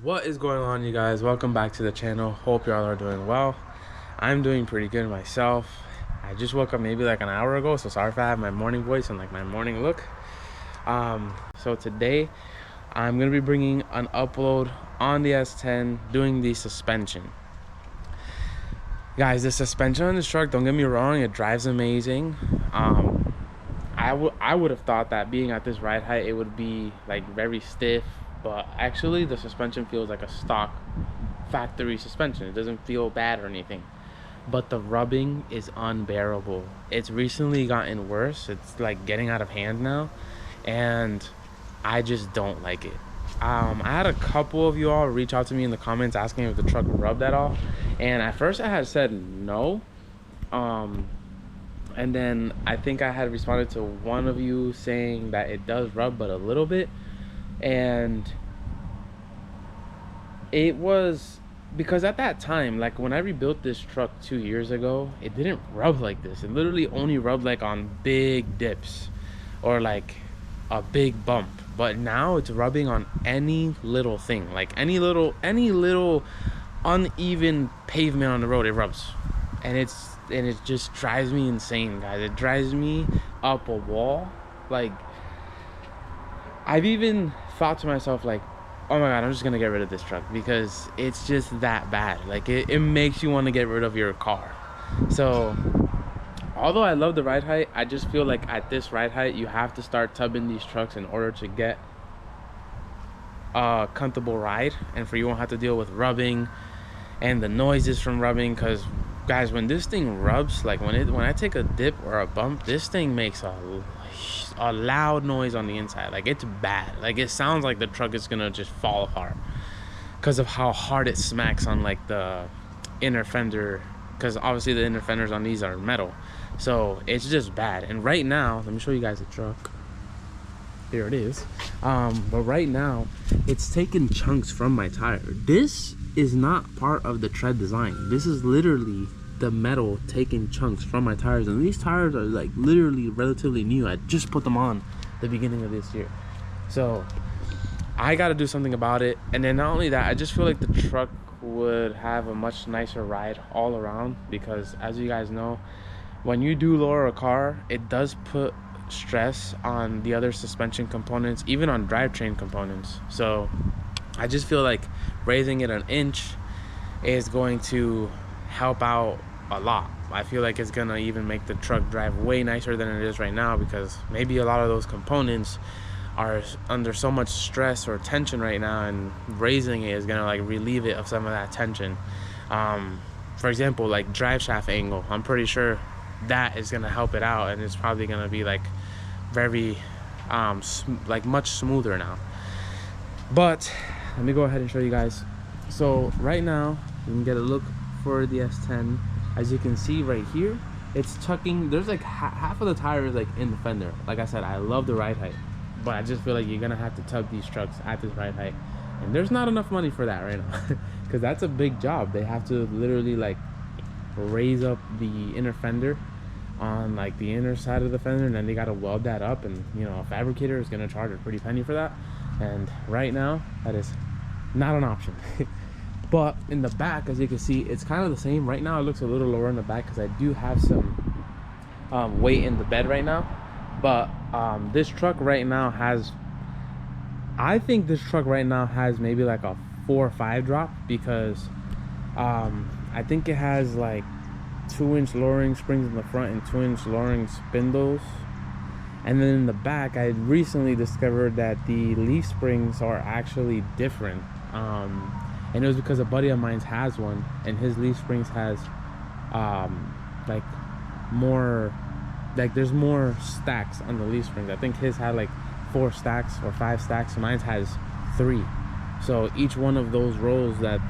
What is going on, you guys? Welcome back to the channel. Hope y'all are doing well. I'm doing pretty good myself. I just woke up maybe like an hour ago, so sorry if I have my morning voice and like my morning look. So today I'm gonna be bringing an upload on the S10 doing the suspension. Guys, the suspension on this truck, don't get me wrong, it drives amazing. I would have thought that being at this ride height it would be like very stiff, but actually the suspension feels like a stock factory suspension. It doesn't feel bad or anything, but the rubbing is unbearable. It's recently gotten worse. It's like getting out of hand now, and I just don't like it. I had a couple of you all reach out to me in the comments asking if the truck rubbed at all, and at first I had said no, and then I think I had responded to one of you saying that it does rub but a little bit. And it was because at that time, like when I rebuilt this truck 2 years ago, it didn't rub like this. It literally only rubbed like on big dips or like a big bump. But now it's rubbing on any little thing, like any little uneven pavement on the road, it rubs. And it just drives me insane, guys. It drives me up a wall. Like, I've even thought to myself, like, oh my god, I'm just gonna get rid of this truck because it's just that bad. Like, it makes you want to get rid of your car. So although I love the ride height, I just feel like at this ride height you have to start tubbing these trucks in order to get a comfortable ride, and for you won't have to deal with rubbing and the noises from rubbing. Because guys, when this thing rubs, like when I take a dip or a bump, this thing makes a loud noise on the inside. Like, it's bad. Like, it sounds like the truck is gonna just fall apart because of how hard it smacks on like the inner fender, because obviously the inner fenders on these are metal. So it's just bad. And right now, let me show you guys the truck. Here it is. But right now it's taking chunks from my tire. This is not part of the tread design. This is literally the metal taking chunks from my tires, and these tires are like literally relatively new. I just put them on the beginning of this year, so I got to do something about it. And then not only that, I just feel like the truck would have a much nicer ride all around, because as you guys know, when you do lower a car, it does put stress on the other suspension components, even on drivetrain components. So I just feel like raising it an inch is going to help out a lot. I feel like it's gonna even make the truck drive way nicer than it is right now, because maybe a lot of those components are under so much stress or tension right now, and raising it is gonna like relieve it of some of that tension. For example, like drive shaft angle, I'm pretty sure that is gonna help it out, and it's probably gonna be like very like much smoother now. But let me go ahead and show you guys. So right now you can get a look for the S10. As you can see right here, it's tucking. There's like half of the tire is like in the fender. Like I said, I love the ride height, but I just feel like you're gonna have to tug these trucks at this ride height, and there's not enough money for that right now, because that's a big job. They have to literally like raise up the inner fender on like the inner side of the fender, and then they got to weld that up, and you know, a fabricator is going to charge a pretty penny for that, and right now that is not an option. But in the back, as you can see, it's kind of the same. Right now it looks a little lower in the back because I do have some weight in the bed right now. But this truck right now has, I think this truck right now has maybe like a 4 or 5 drop, because I think it has like 2-inch lowering springs in the front and 2-inch lowering spindles. And then in the back, I recently discovered that the leaf springs are actually different. And it was because a buddy of mine has one, and his leaf springs has like more, like there's more stacks on the leaf springs. I think his had like 4 stacks or 5 stacks, mine has 3. So each one of those rolls that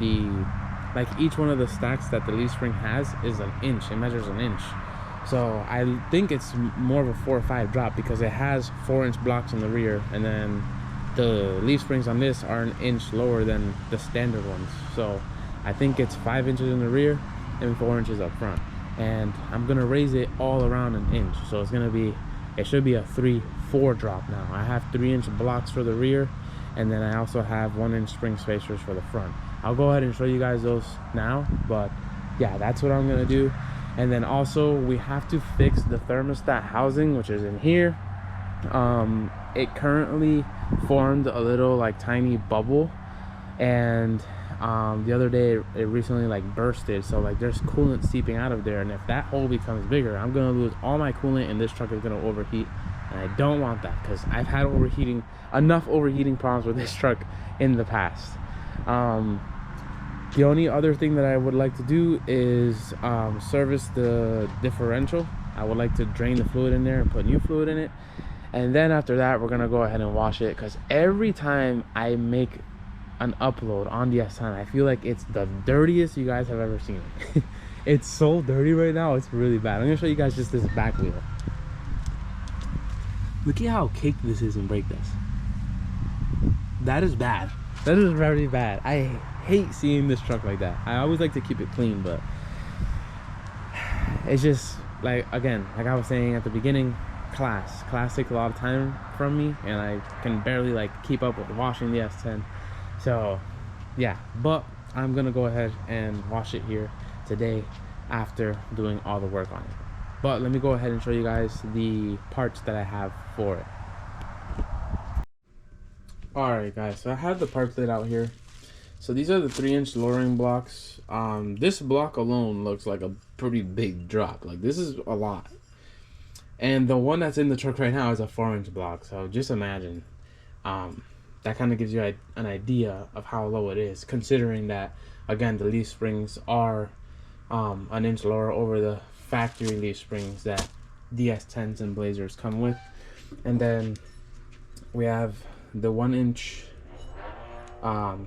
each one of the stacks that the leaf spring has is an inch. It measures an inch. So I think it's more of a 4 or 5 drop, because it has 4-inch blocks in the rear, and then the leaf springs on this are an inch lower than the standard ones. So I think it's 5 inches in the rear and 4 inches up front, and I'm gonna raise it all around an inch. So it should be a 3-4 drop now. I have 3-inch blocks for the rear and then I also have 1-inch spring spacers for the front. I'll go ahead and show you guys those now, but yeah, that's what I'm gonna do. And then also we have to fix the thermostat housing, which is in here. It currently formed a little like tiny bubble, and the other day it recently like bursted, so like there's coolant seeping out of there, and if that hole becomes bigger, I'm gonna lose all my coolant and this truck is gonna overheat, and I don't want that because I've had enough overheating problems with this truck in the past. The only other thing that I would like to do is service the differential. I would like to drain the fluid in there and put new fluid in it, and then after that we're gonna go ahead and wash it, because every time I make an upload on the S10, I feel like it's the dirtiest you guys have ever seen it. It's so dirty right now, it's really bad. I'm gonna show you guys just this back wheel. Look at how caked this is in brake dust. That is bad. That is very bad. I hate seeing this truck like that. I always like to keep it clean, but it's just like, again, like I was saying at the beginning, class takes a lot of time from me, and I can barely like keep up with washing the S10. So yeah, but I'm gonna go ahead and wash it here today after doing all the work on it. But let me go ahead and show you guys the parts that I have for it. Alright guys, so I have the parts laid out here. So these are the 3-inch lowering blocks. This block alone looks like a pretty big drop. Like, this is a lot. And the one that's in the truck right now is a 4-inch block. So just imagine. That kind of gives you an idea of how low it is, considering that, again, the leaf springs are an inch lower over the factory leaf springs that DS10s and Blazers come with. And then we have the 1-inch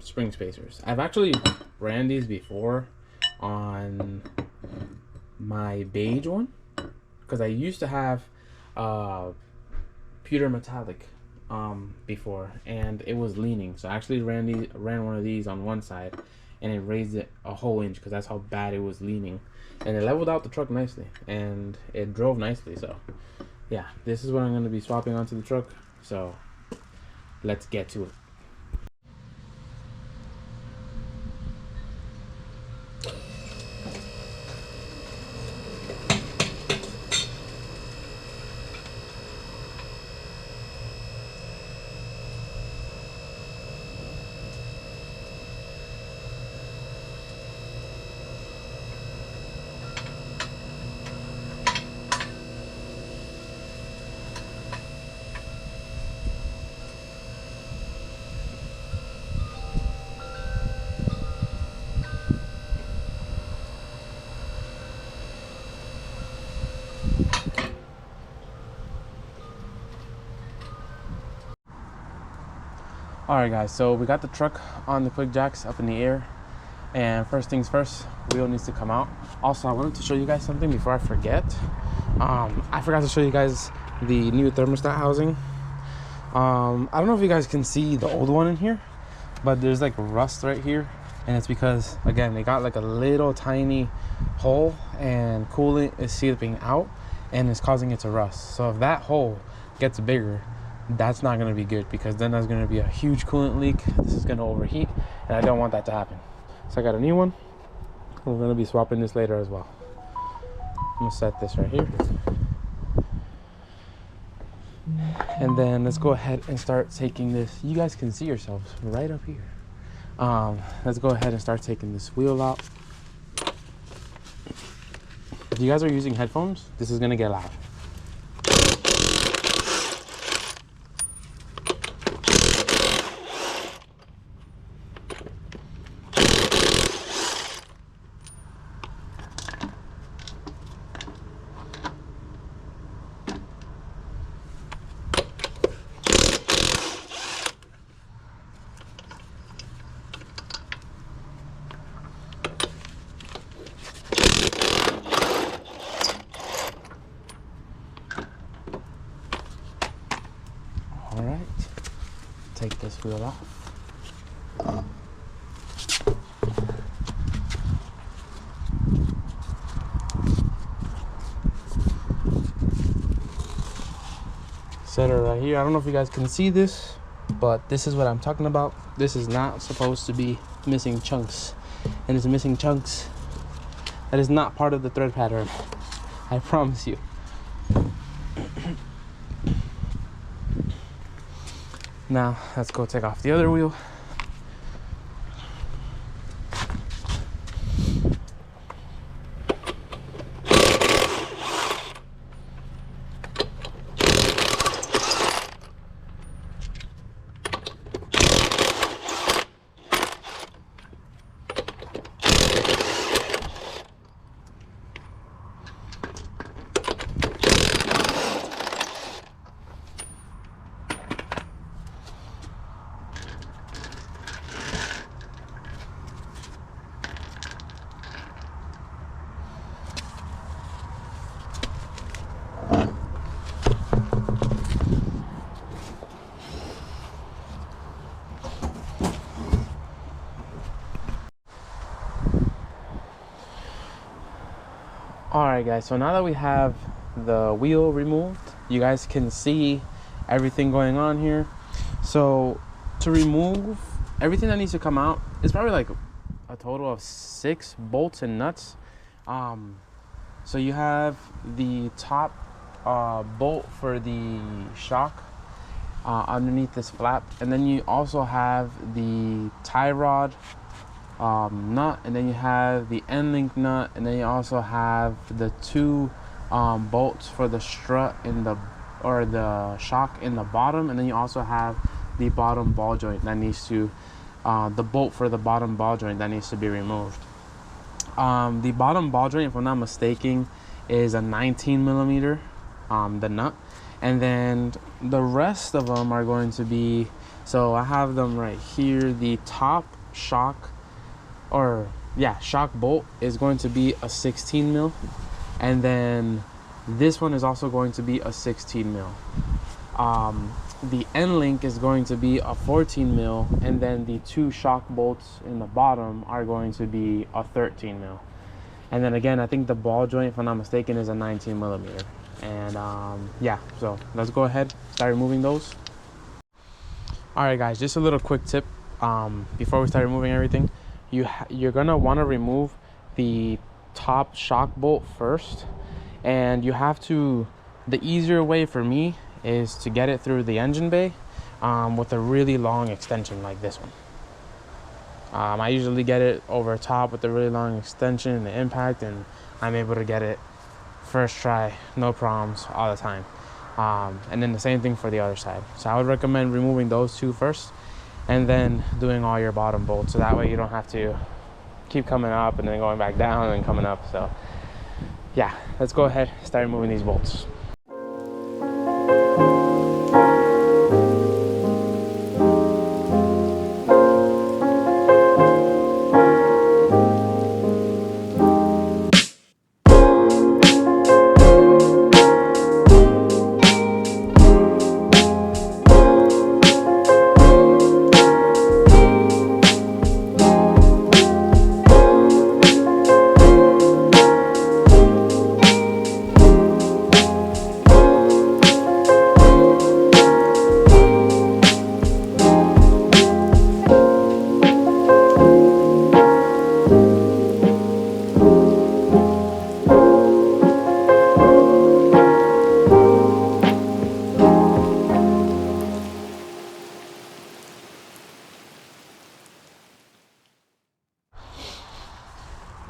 spring spacers. I've actually ran these before on my beige one, because I used to have pewter metallic before, and it was leaning, so I actually ran one of these on one side, and it raised it a whole inch because that's how bad it was leaning, and it leveled out the truck nicely, and it drove nicely. So yeah, this is what I'm going to be swapping onto the truck, so let's get to it. Alright guys, so we got the truck on the quick jacks up in the air, and first things first, wheel needs to come out. Also, I wanted to show you guys something before I forget. I forgot to show you guys the new thermostat housing. I don't know if you guys can see the old one in here, but there's like rust right here, and it's because, again, they got like a little tiny hole and coolant is seeping out and it's causing it to rust. So if that hole gets bigger, that's not going to be good, because then there's going to be a huge coolant leak. This is going to overheat, and I don't want that to happen. So I got a new one. We're going to be swapping this later as well. I'm going to set this right here, and then let's go ahead and start taking this. You guys can see yourselves right up here. Let's go ahead and start taking this wheel out. If you guys are using headphones, this is going to get loud. Alright, take this wheel off. Set her right here. I don't know if you guys can see this, but this is what I'm talking about. This is not supposed to be missing chunks, and it's missing chunks. That is not part of the thread pattern, I promise you. Now let's go take off the other wheel. Alright guys, so now that we have the wheel removed, you guys can see everything going on here. So to remove everything that needs to come out, it's probably like a total of 6 bolts and nuts. So you have the top bolt for the shock underneath this flap, and then you also have the tie rod nut, and then you have the end link nut, and then you also have the 2 bolts for the strut in the shock in the bottom, and then you also have the bottom ball joint that needs to the bolt for the bottom ball joint that needs to be removed. The bottom ball joint, if I'm not mistaken, is a 19 millimeter, the nut, and then the rest of them are going to be, so I have them right here. The top shock bolt is going to be a 16 mil, and then this one is also going to be a 16 mil. The end link is going to be a 14 mil, and then the 2 shock bolts in the bottom are going to be a 13 mil. And then again, I think the ball joint, if I'm not mistaken, is a 19 millimeter. And yeah, so let's go ahead, start removing those. All right guys, just a little quick tip before we start removing everything. You're gonna want to remove the top shock bolt first, and you have to, the easier way for me is to get it through the engine bay with a really long extension like this one. I usually get it over top with a really long extension and the impact, and I'm able to get it first try, no problems, all the time. And then the same thing for the other side. So I would recommend removing those 2 first, and then doing all your bottom bolts, so that way you don't have to keep coming up and then going back down and coming up. So yeah, let's go ahead, start removing these bolts.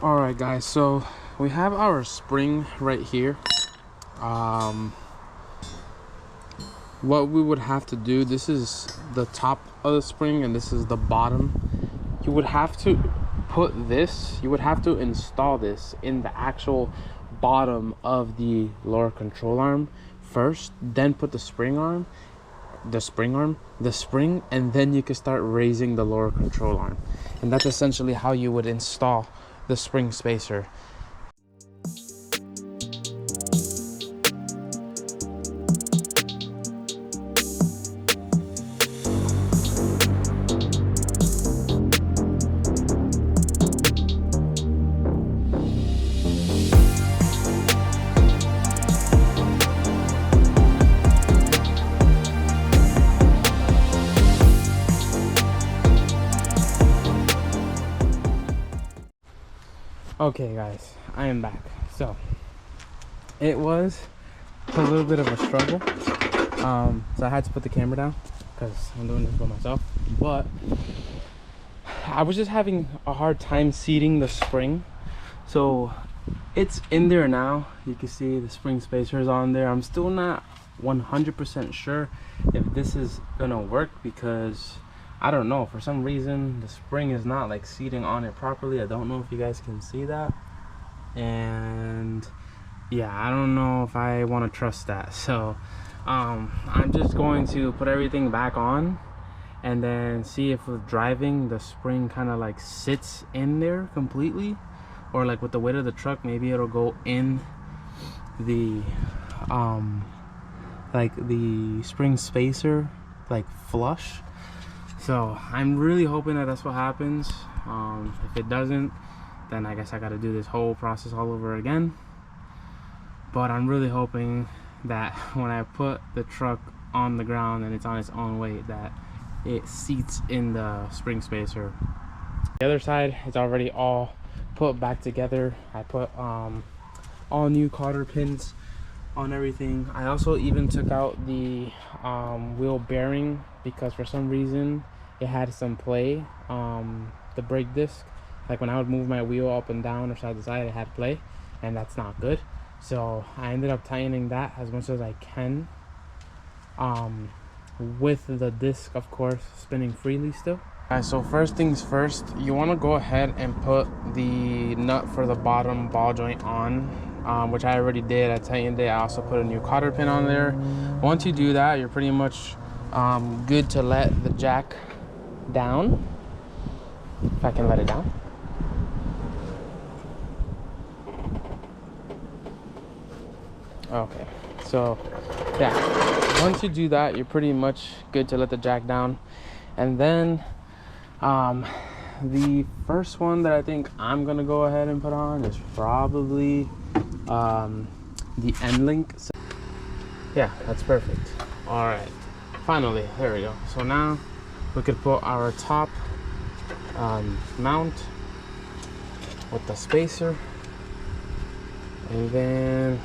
All right guys, so we have our spring right here. What we would have to do, this is the top of the spring and this is the bottom. You would have to put this, you would have to install this in the actual bottom of the lower control arm first, then put the spring, and then you can start raising the lower control arm. And that's essentially how you would install the spring spacer. Okay guys, I am back. So it was a little bit of a struggle. So I had to put the camera down because I'm doing this by myself. But I was just having a hard time seating the spring. So it's in there now. You can see the spring spacers on there. I'm still not 100% sure if this is gonna work because I don't know, for some reason the spring is not like seating on it properly. I don't know if you guys can see that, and yeah, I don't know if I want to trust that. So I'm just going to put everything back on and then see if with driving the spring kind of like sits in there completely, or like with the weight of the truck maybe it'll go in the like the spring spacer like flush. So I'm really hoping that that's what happens. If it doesn't, then I guess I got to do this whole process all over again. But I'm really hoping that when I put the truck on the ground and it's on its own weight, that it seats in the spring spacer. The other side is already all put back together. I put all new cotter pins on everything. I also even took out the wheel bearing because for some reason it had some play. The brake disc, like when I would move my wheel up and down or side to side, it had play, and that's not good. So I ended up tightening that as much as I can, with the disc of course spinning freely still. Alright, so first things first, you want to go ahead and put the nut for the bottom ball joint on, which I already did. I tightened it. I also put a new cotter pin on there. Once you do that, you're pretty much good to let the jack down, if I can let it down. Okay, so yeah, once you do that, you're pretty much good to let the jack down. And then the first one that I think I'm gonna go ahead and put on is probably the end link. So, yeah, that's perfect. All right, finally, there we go. So now we could put our top mount with the spacer, and then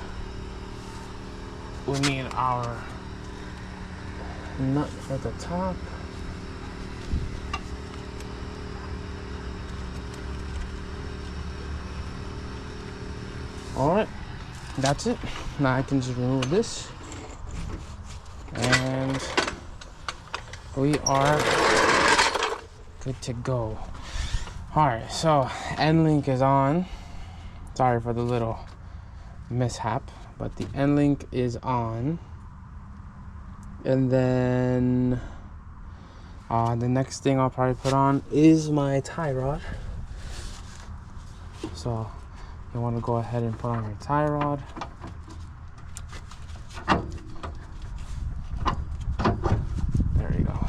we need our nut for the top. All right, that's it. Now I can just remove this and we are good to go. All right, so end link is on. Sorry for the little mishap, but the end link is on. And then the next thing I'll probably put on is my tie rod. So you want to go ahead and put on your tie rod. There you go.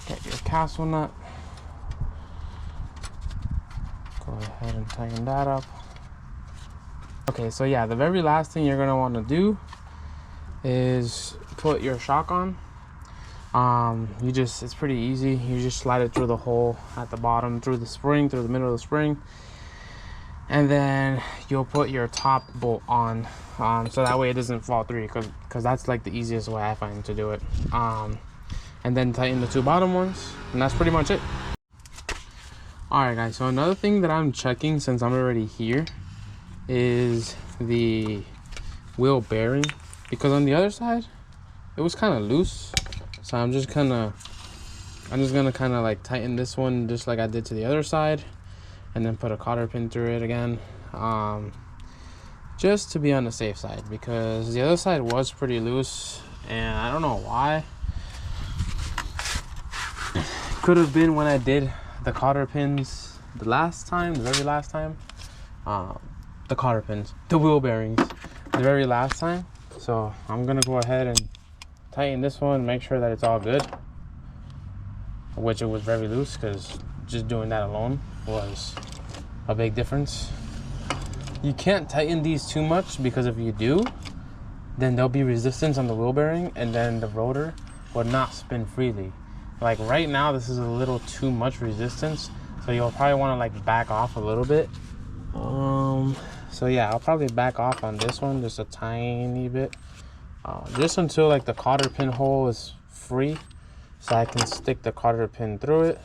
Get your castle nut. Go ahead and tighten that up. Okay, so yeah, the very last thing you're going to want to do is put your shock on. It's pretty easy. You just slide it through the hole at the bottom, through the spring, through the middle of the spring, and then you'll put your top bolt on, so that way it doesn't fall through, because that's like the easiest way I find to do it. And then tighten the two bottom ones, and that's pretty much it. All right guys, so another thing that I'm checking since I'm already here is the wheel bearing, because on the other side it was kind of loose. So I'm just gonna kind of like tighten this one just like I did to the other side, and then put a cotter pin through it again, just to be on the safe side, because the other side was pretty loose and I don't know why. Could have been when I did the cotter pins the very last time, the cotter pins, the wheel bearings the very last time. So I'm gonna go ahead and tighten this one, make sure that it's all good, which it was very loose, because just doing that alone was a big difference. You can't tighten these too much, because if you do, then there'll be resistance on the wheel bearing, and then the rotor will not spin freely. Like right now, this is a little too much resistance, so you'll probably want to like back off a little bit. So yeah, I'll probably back off on this one just a tiny bit, just until like the cotter pin hole is free, so I can stick the cotter pin through it.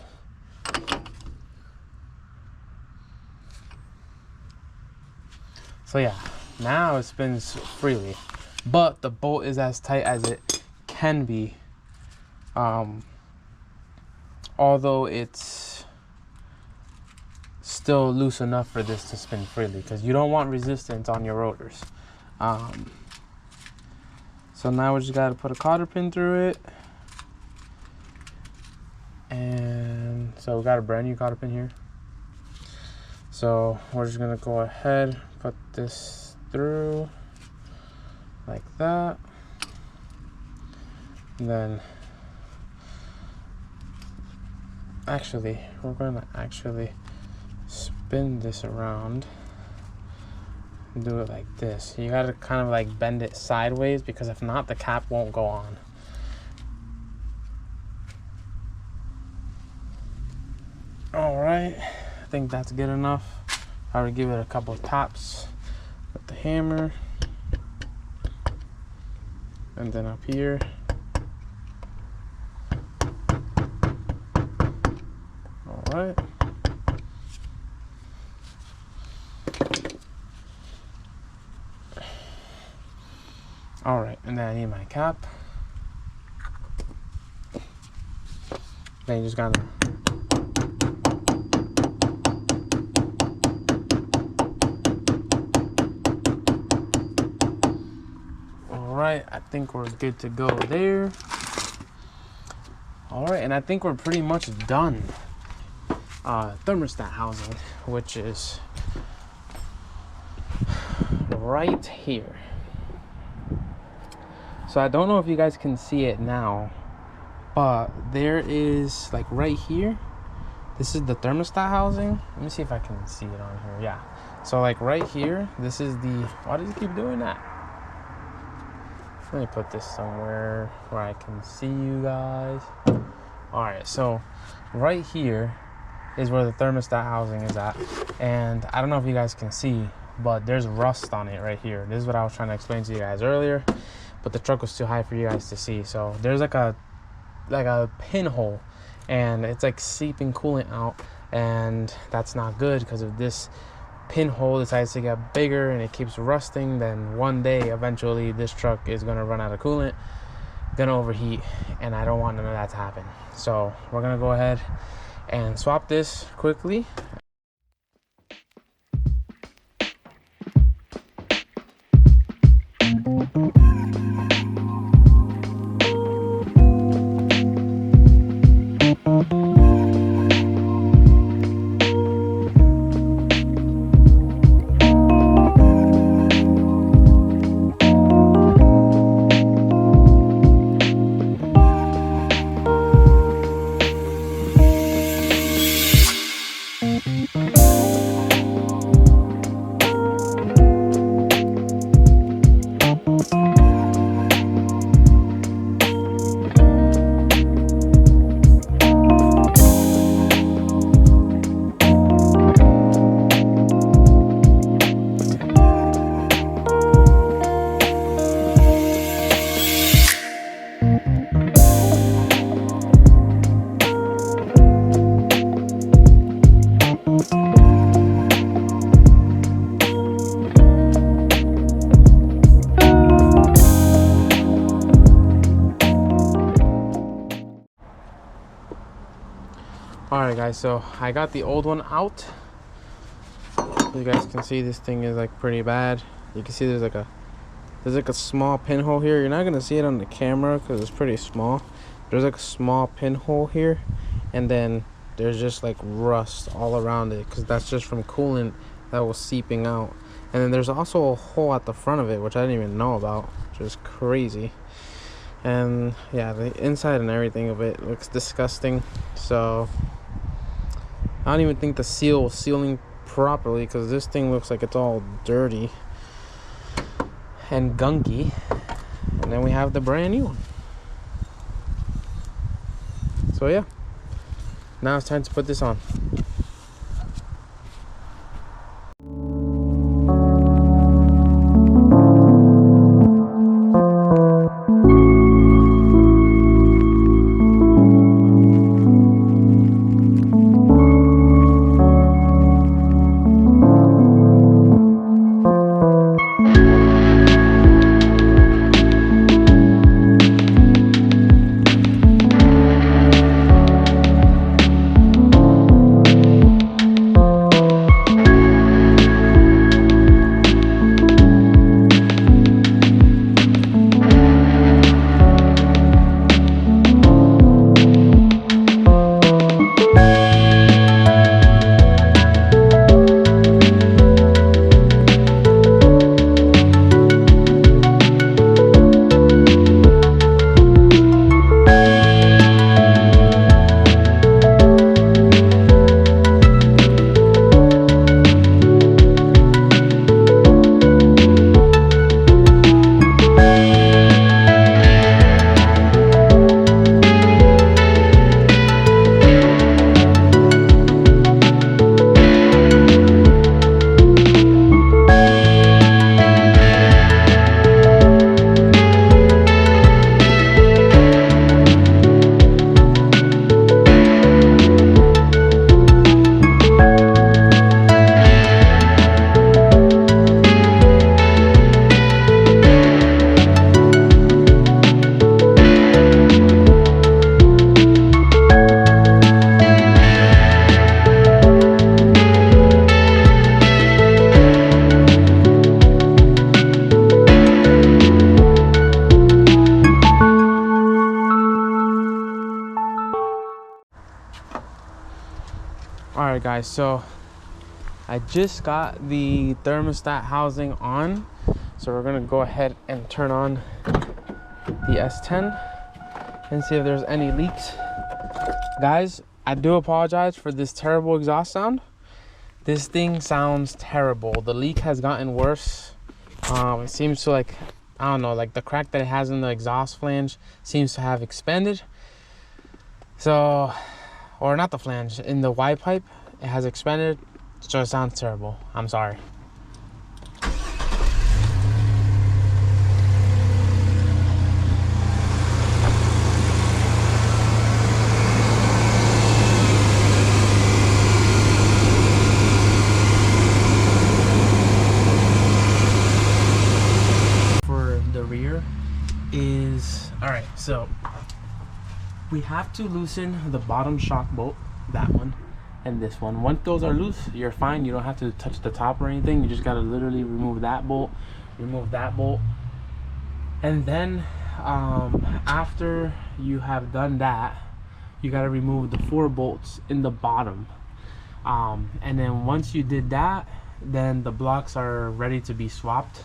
So yeah, now it spins freely, but the bolt is as tight as it can be, although it's still loose enough for this to spin freely, because you don't want resistance on your rotors. So now we just got to put a cotter pin through it, and so we got a brand new cotter pin here. So we're just gonna go ahead, put this through like that, and then actually we're gonna actually spin this around and do it like this. You gotta kind of like bend it sideways, because if not, the cap won't go on. All right, I think that's good enough. I would give it a couple of taps with the hammer, and then up here. All right. All right, and then I need my cap. Then you just gotta Alright, I think we're good to go there. Alright, and I think we're pretty much done. Thermostat housing, which is right here. So I don't know if you guys can see it now, but there is like right here, this is the thermostat housing. Let me see if I can see it on here. Yeah, so like right here, this is the, why does it keep doing that? Let me put this somewhere where I can see you guys. All right, so right here is where the thermostat housing is at, and I don't know if you guys can see, but there's rust on it right here. This is what I was trying to explain to you guys earlier, but the truck was too high for you guys to see. So there's like a pinhole, and it's like seeping coolant out, and that's not good, because if this pinhole decides to get bigger and it keeps rusting, then one day eventually this truck is going to run out of coolant, gonna overheat, and I don't want none of that to happen. So we're gonna go ahead and swap this quickly. Alright guys, so I got the old one out. You guys can see this thing is like pretty bad. You can see there's like a small pinhole here. You're not gonna see it on the camera because it's pretty small. There's like a small pinhole here, and then there's just like rust all around it, because that's just from coolant that was seeping out. And then there's also a hole at the front of it, which I didn't even know about, which is crazy. And yeah, the inside and everything of it looks disgusting. So I don't even think the seal was sealing properly, because this thing looks like it's all dirty and gunky. And then we have the brand new one. So So yeah, now it's time to put this on. Alright guys, so I just got the thermostat housing on, so we're gonna go ahead and turn on the S10 and see if there's any leaks. Guys, I do apologize for this terrible exhaust sound. This thing sounds terrible. The leak has gotten worse. It seems to, like, I don't know, like the crack that it has in the exhaust flange seems to have expanded. So, or not the flange, in the Y pipe, it has expanded. So it sounds terrible. I'm sorry. For the rear is, all right, so we have to loosen the bottom shock bolt, that one, and this one. Once those are loose, you're fine. You don't have to touch the top or anything. You just gotta literally remove that bolt, and then after you have done that, you gotta remove the 4 bolts in the bottom. And then once you did that, then the blocks are ready to be swapped.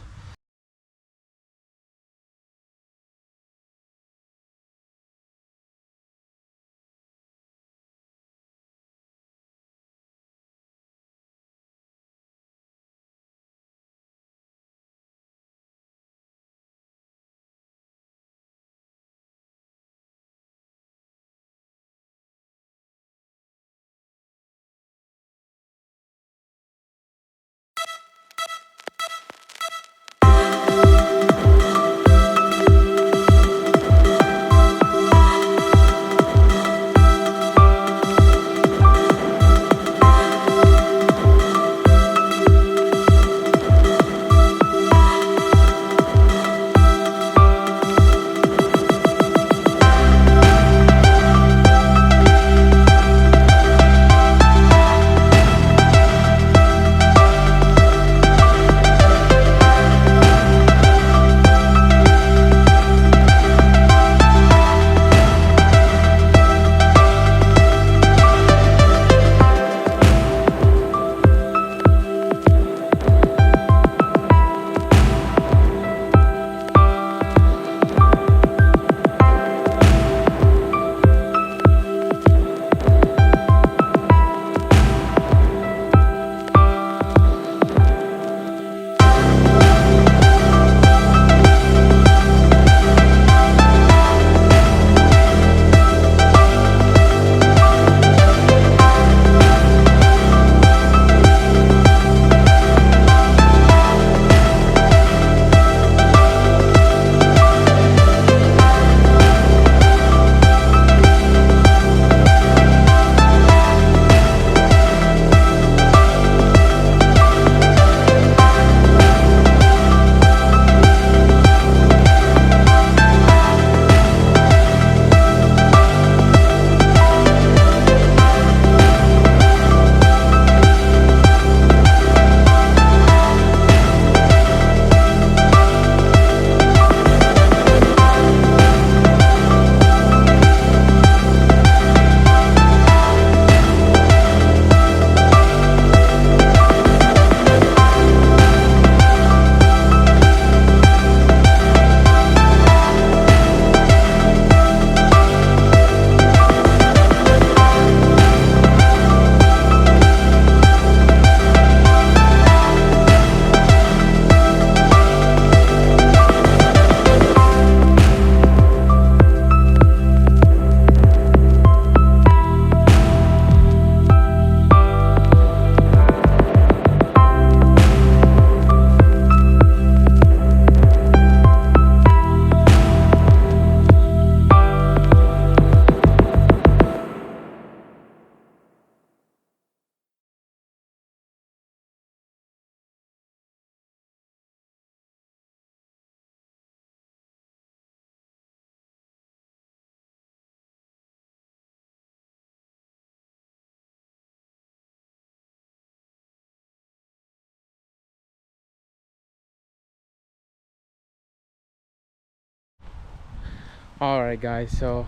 All right, guys, so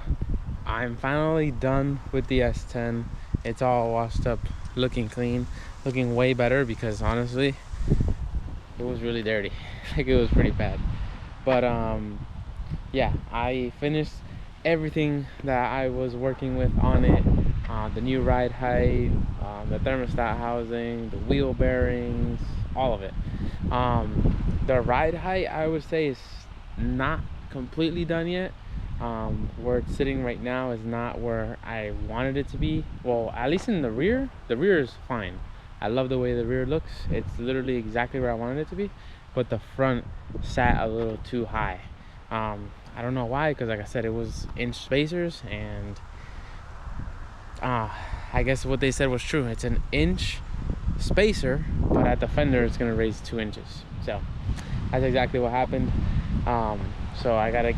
I'm finally done with the S10. It's all washed up, looking clean, looking way better, because honestly it was really dirty. Like, it was pretty bad. But yeah, I finished everything that I was working with on it. The new ride height, the thermostat housing, the wheel bearings, all of it. The ride height, I would say, is not completely done yet. Where it's sitting right now is not where I wanted it to be. Well, at least in the rear is fine. I love the way the rear looks. It's literally exactly where I wanted it to be, but the front sat a little too high. I don't know why, because like I said, it was inch spacers, and I guess what they said was true. It's an inch spacer, but at the fender it's gonna raise 2 inches. So that's exactly what happened. So I gotta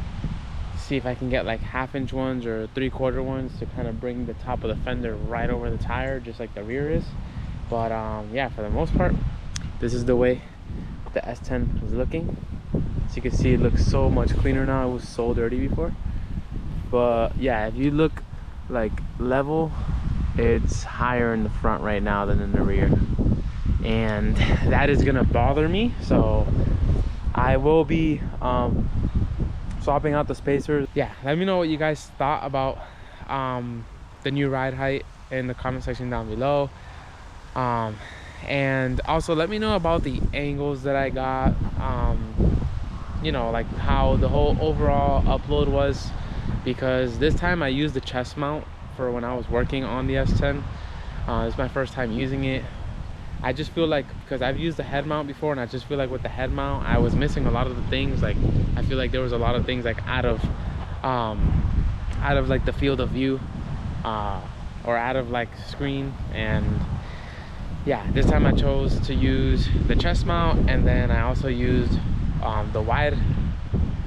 see if I can get like 1/2 inch ones or 3/4 ones to kind of bring the top of the fender right over the tire, just like the rear is. But yeah, for the most part, this is the way the S10 is looking. As you can see, it looks so much cleaner now. It was so dirty before. But yeah, if you look like level, it's higher in the front right now than in the rear, and that is gonna bother me. So I will be swapping out the spacers. Yeah, let me know what you guys thought about the new ride height in the comment section down below. And also let me know about the angles that I got, you know, like how the whole overall upload was, because this time I used the chest mount for when I was working on the S10. It's my first time using it. I just feel like, because I've used the head mount before, and I just feel like with the head mount I was missing a lot of the things. Like, I feel like there was a lot of things like out of like the field of view, or out of like screen. And yeah, this time I chose to use the chest mount, and then I also used the wide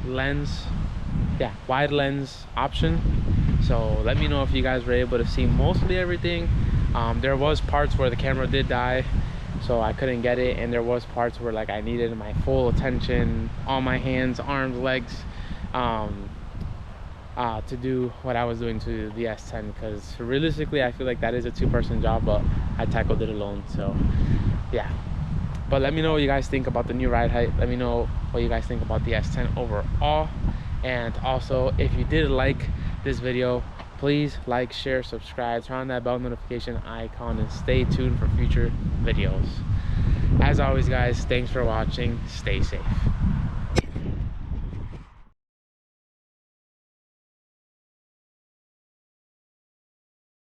lens option. So let me know if you guys were able to see mostly everything. There was parts where the camera did die, so I couldn't get it, and there was parts where like I needed my full attention on my hands, arms, legs, to do what I was doing to the S10, because realistically I feel like that is a 2-person job, but I tackled it alone. So yeah, but let me know what you guys think about the new ride height. Let me know what you guys think about the S10 overall. And also, if you did like this video, please like, share, subscribe, turn on that bell notification icon, and stay tuned for future videos. As always, guys, thanks for watching. Stay safe.